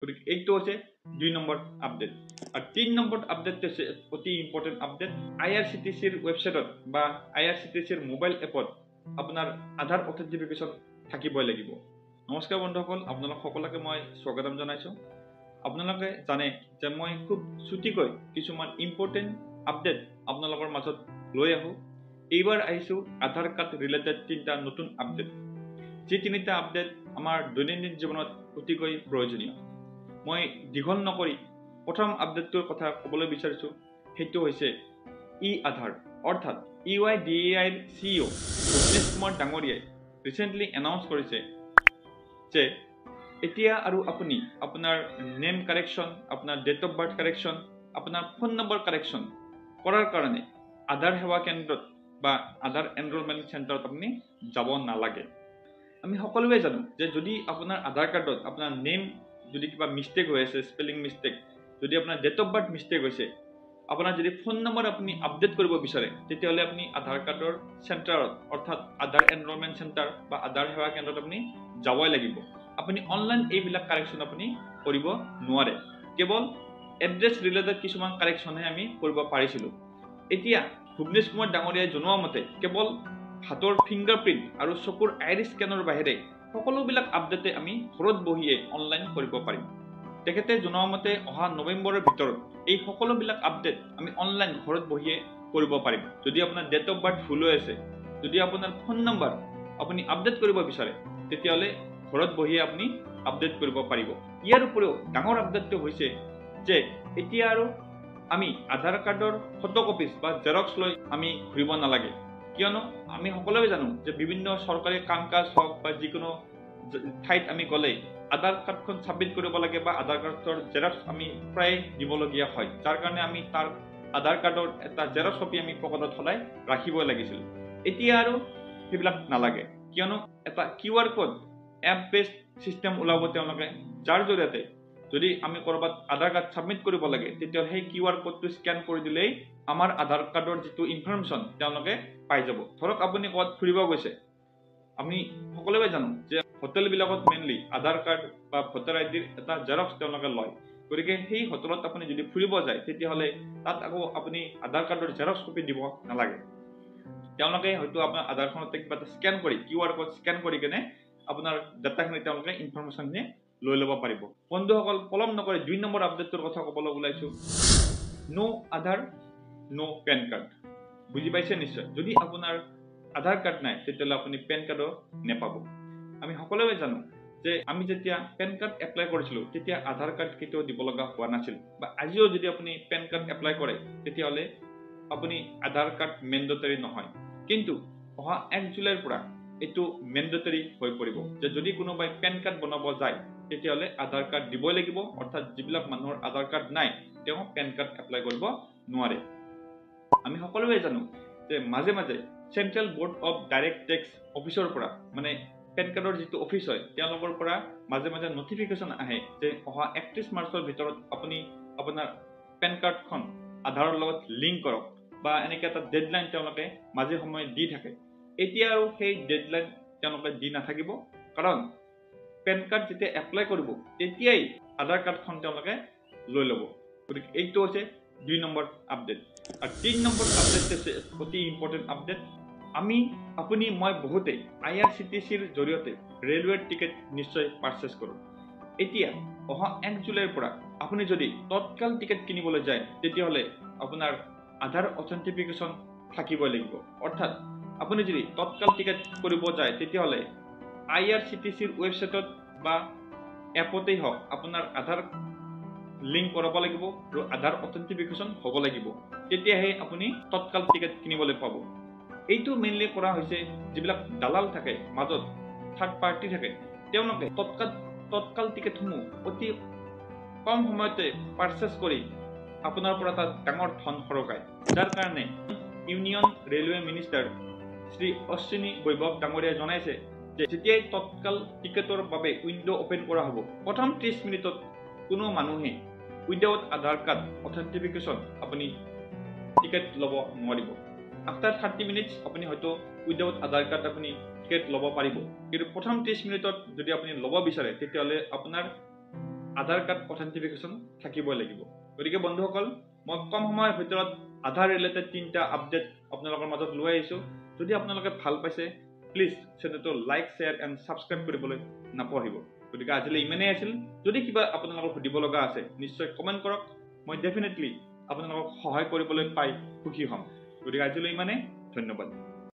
গতিকে এইটো হৈছে 2 নম্বৰ আপডেট। আৰু 3 নম্বৰ আপডেটটো হৈছে অতি ইম্পৰ্টেণ্ট আপডেট। IRCTCৰ ৱেবছাইটত বা IRCTCৰ মোবাইল এপত আপোনাৰ আধাৰ অথেণ্টিফিকেশ্যন থাকিবই লাগিব। নমস্কাৰ বন্ধুসকল, আপোনালোক সকলোকে মই স্বাগতম জনাইছোঁ। আপোনালোকে জানে যে মই খুব ছুটিকৈ কিছুমান ইম্পৰ্টেণ্ট আপডেট আপোনালোকৰ মাজত লৈ আহোঁ। এইবাৰ আহিছোঁ আধাৰ কাৰ্ড ৰিলেটেড 3টা নতুন আপডেট, যি 3টা আপডেট আমাৰ দৈনন্দিন জীৱনত অতিকৈ প্ৰয়োজনীয়। মই দীঘল নকৰি প্ৰথম আপডেটটোৰ কথা ক'বলৈ বিচাৰিছোঁ, সেইটো হৈছে আধাৰ, অৰ্থাৎ UIDAIৰ CEO ভুৱনেশ কুমাৰ ডাঙৰীয়াই ৰিচেণ্টলি এনাউন্স কৰিছে যে এতিয়া আৰু আপুনি আপোনাৰ নেম কাৰেকশ্যন, আপোনাৰ ডেট অফ বাৰ্থ কাৰেকশ্যন, আপোনাৰ ফোন নম্বৰ কাৰেকশ্যন কৰাৰ কাৰণে আধাৰ সেৱা কেন্দ্ৰত বা আধাৰ এনৰোলমেণ্ট চেণ্টাৰত আপুনি যাব নালাগে। আমি সকলোৱে জানো যে যদি আপোনাৰ আধাৰ কাৰ্ডত আপোনাৰ নেম যদি কিবা মিষ্টেক হৈ আছে, স্পেলিং মিষ্টেক, যদি আপোনাৰ ডেট অফ বাৰ্থ মিষ্টেক হৈছে, আপোনাৰ যদি ফোন নম্বৰ আপুনি আপডেট কৰিব বিচাৰে, তেতিয়াহ'লে আপুনি আধাৰ কাৰ্ডৰ চেণ্টাৰত অৰ্থাৎ আধাৰ এনৰোলমেণ্ট চেণ্টাৰ বা আধাৰ সেৱা কেন্দ্ৰত আপুনি যাবই লাগিব। আপুনি অনলাইন এইবিলাক কাৰেকশ্যন আপুনি কৰিব নোৱাৰে। কেৱল এড্ৰেছ ৰিলেটেড কিছুমান কাৰেকশ্যনহে আমি কৰিব পাৰিছিলোঁ। এতিয়া ভুৱনেশ কুমাৰ ডাঙৰীয়াই জনোৱা মতে কেৱল হাতৰ ফিংগাৰপ্ৰিণ্ট আৰু চকুৰ আইৰিছ স্কেনৰ বাহিৰে সকলোবিলাক আপডেটে আমি ঘৰত বহিয়ে অনলাইন কৰিব পাৰিম। তেখেতে জনোৱা মতে অহা নৱেম্বৰৰ ভিতৰত এই সকলোবিলাক আপডেট আমি অনলাইন ঘৰত বহিয়ে কৰিব পাৰিম। যদি আপোনাৰ ডেট অফ বাৰ্থ ভুল হৈ আছে, যদি আপোনাৰ ফোন নম্বৰ আপুনি আপডেট কৰিব বিচাৰে, তেতিয়াহ'লে ঘৰত বহিয়ে আপুনি আপডেট কৰিব পাৰিব। ইয়াৰ উপৰিও ডাঙৰ আপডেটটো হৈছে যে এতিয়া আৰু আমি আধাৰ কাৰ্ডৰ ফটোকপিজ বা জেৰক্স লৈ আমি ঘূৰিব নালাগে। কিয়নো আমি সকলোৱে জানো যে বিভিন্ন চৰকাৰী কাম কাজ হওক বা যিকোনো ঠাইত আমি গ'লে আধাৰ কাৰ্ডখন ছাবমিট কৰিব লাগে বা আধাৰ কাৰ্ডৰ জেৰক্স আমি প্ৰায় দিবলগীয়া হয়, যাৰ কাৰণে আমি তাৰ আধাৰ কাৰ্ডৰ এটা জেৰক্স কপি আমি পকেটত সদায় ৰাখিবই লাগিছিল। এতিয়া আৰু সেইবিলাক নালাগে, কিয়নো এটা QR code app based system ওলাব তেওঁলোকে, যাৰ জৰিয়তে যদি আমি ক'ৰবাত আধাৰ কাৰ্ড ছাবমিট কৰিব লাগে, তেতিয়াহ'লে সেই QR কোডটো স্কেন কৰি দিলেই আমাৰ আধাৰ কাৰ্ডৰ যিটো ইনফৰমেশ্যন তেওঁলোকে পাই যাব। ধৰক আপুনি ক'ৰবাত ফুৰিব গৈছে, আমি সকলোৱে জানো যে হোটেলবিলাকত মেইনলি আধাৰ কাৰ্ড বা ভোটাৰ আইডিৰ এটা জেৰক্স তেওঁলোকে লয়। গতিকে সেই হোটেলত আপুনি যদি ফুৰিব যায়, তেতিয়াহ'লে তাত আকৌ আপুনি আধাৰ কাৰ্ডৰ জেৰক্স কপি দিব নালাগে। তেওঁলোকে হয়তো আপোনাৰ আধাৰখনতে কিবা এটা স্কেন কৰি QR কোড স্কেন কৰি কেনে আপোনাৰ ডাটাখিনি তেওঁলোকে ইনফৰমেশ্যনখিনি লৈ ল'ব পাৰিব। বন্ধুসকল, পলম নকৰি 2 নম্বৰ আপডেটটোৰ কথা ক'বলৈ ওলাইছোঁ। ন' আধাৰ ন' পেন কাৰ্ড। বুজি পাইছে নিশ্চয়। যদি আপোনাৰ আধাৰ কাৰ্ড নাই, তেতিয়াহ'লে আপুনি পেন কাৰ্ডো নেপাব। আমি সকলোৱে জানো যে আমি যেতিয়া পেন কাৰ্ড এপ্লাই কৰিছিলোঁ, তেতিয়া আধাৰ কাৰ্ড কেতিয়াও দিব লগা হোৱা নাছিল, বা আজিও যদি আপুনি পেন কাৰ্ড এপ্লাই কৰে, তেতিয়াহ'লে আপুনি আধাৰ কাৰ্ড মেণ্ডেটৰী নহয়। কিন্তু অহা 1 জুলাইৰ পৰা এইটো মেণ্ডেটৰী হৈ পৰিব যে যদি কোনোবাই পেন কাৰ্ড বনাব যায়, তেতিয়াহ'লে আধাৰ কাৰ্ড দিবই লাগিব। অৰ্থাৎ যিবিলাক মানুহৰ আধাৰ কাৰ্ড নাই, তেওঁ পেন কাৰ্ড এপ্লাই কৰিব নোৱাৰে। আমি সকলোৱে জানো যে মাজে মাজে central board of direct tax অফিচৰ পৰা, মানে পেন কাৰ্ডৰ যিটো অফিচ হয়, তেওঁলোকৰ পৰা মাজে মাজে নটিফিকেশ্যন আহে যে অহা 31 মাৰ্চৰ ভিতৰত আপুনি আপোনাৰ পেন কাৰ্ডখন আধাৰৰ লগত লিংক কৰক, বা এনেকৈ এটা ডেডলাইন তেওঁলোকে মাজে সময়ে দি থাকে। এতিয়া আৰু সেই ডেডলাইন তেওঁলোকে দি নাথাকিব, কাৰণ পেন কাৰ্ড যেতিয়া এপ্লাই কৰিব, তেতিয়াই আধাৰ কাৰ্ডখন তেওঁলোকে লৈ ল'ব। গতিকে এইটো হৈছে 2 নম্বৰ আপডেট। আৰু 3 নম্বৰ আপডেটটো হৈছে অতি ইম্পৰ্টেণ্ট আপডেট। আপুনি মই বহুতেই IRCTCৰ জৰিয়তে ৰেলৱেৰ টিকেট নিশ্চয় পাৰ্চেছ কৰোঁ। এতিয়া অহা 1 জুলাইৰ পৰা আপুনি যদি তৎকাল টিকেট কিনিবলৈ যায়, তেতিয়াহ'লে আপোনাৰ আধাৰ অথেণ্টিফিকেশ্যন থাকিবই লাগিব। অৰ্থাৎ আপুনি যদি তৎকাল টিকেট কৰিব যায়, তেতিয়াহ'লে IRCTCৰ ৱেবছাইটত বা এপতেই হওক আপোনাৰ আধাৰ লিংক কৰাব লাগিব আৰু আধাৰ অথেণ্টিফিকেশ্যন হ'ব লাগিব, তেতিয়াহে আপুনি তৎকাল টিকেট কিনিবলৈ পাব। এইটো মেইনলি কৰা হৈছে যিবিলাক দালাল থাকে, মাজত থাৰ্ড পাৰ্টি থাকে, তেওঁলোকে তৎকাল টিকেটসমূহ অতি কম সময়তে পাৰ্চেছ কৰি আপোনাৰ পৰা এটা ডাঙৰ ধন সৰকায়, যাৰ কাৰণে union railway minister Shri Ashwini বৈভৱ ডাঙৰীয়াই জনাইছে যে যেতিয়াই তৎকাল টিকেটৰ বাবে উইণ্ড' অ'পেন কৰা হ'ব, প্ৰথম 30 মিনিটত কোনো মানুহে উইদাউট আধাৰ কাৰ্ড অথেণ্টিফিকেশ্যন আপুনি টিকেট ল'ব নোৱাৰিব। আফটাৰ 30 মিনিটছ আপুনি হয়তো উইদাউট আধাৰ কাৰ্ড আপুনি টিকেট ল'ব পাৰিব, কিন্তু প্ৰথম 30 মিনিটত যদি আপুনি ল'ব বিচাৰে, তেতিয়াহ'লে আপোনাৰ আধাৰ কাৰ্ড অথেণ্টিফিকেশ্যন থাকিবই লাগিব। গতিকে বন্ধুসকল, মই কম সময়ৰ ভিতৰত আধাৰ ৰিলেটেড 3টা আপডেট আপোনালোকৰ মাজত লৈ আহিছোঁ। যদি আপোনালোকে ভাল পাইছে, প্লিজ চেনেলটো লাইক, শ্বেয়াৰ এণ্ড ছাবস্ক্ৰাইব কৰিবলৈ নাপাহৰিব। গতিকে আজিলৈ ইমানেই আছিল। যদি কিবা আপোনালোকক সুধিব লগা আছে, নিশ্চয় কমেণ্ট কৰক। মই ডেফিনেটলি আপোনালোকক সহায় কৰিবলৈ পাই সুখী হ'ম। গতিকে আজিলৈ ইমানেই। ধন্যবাদ।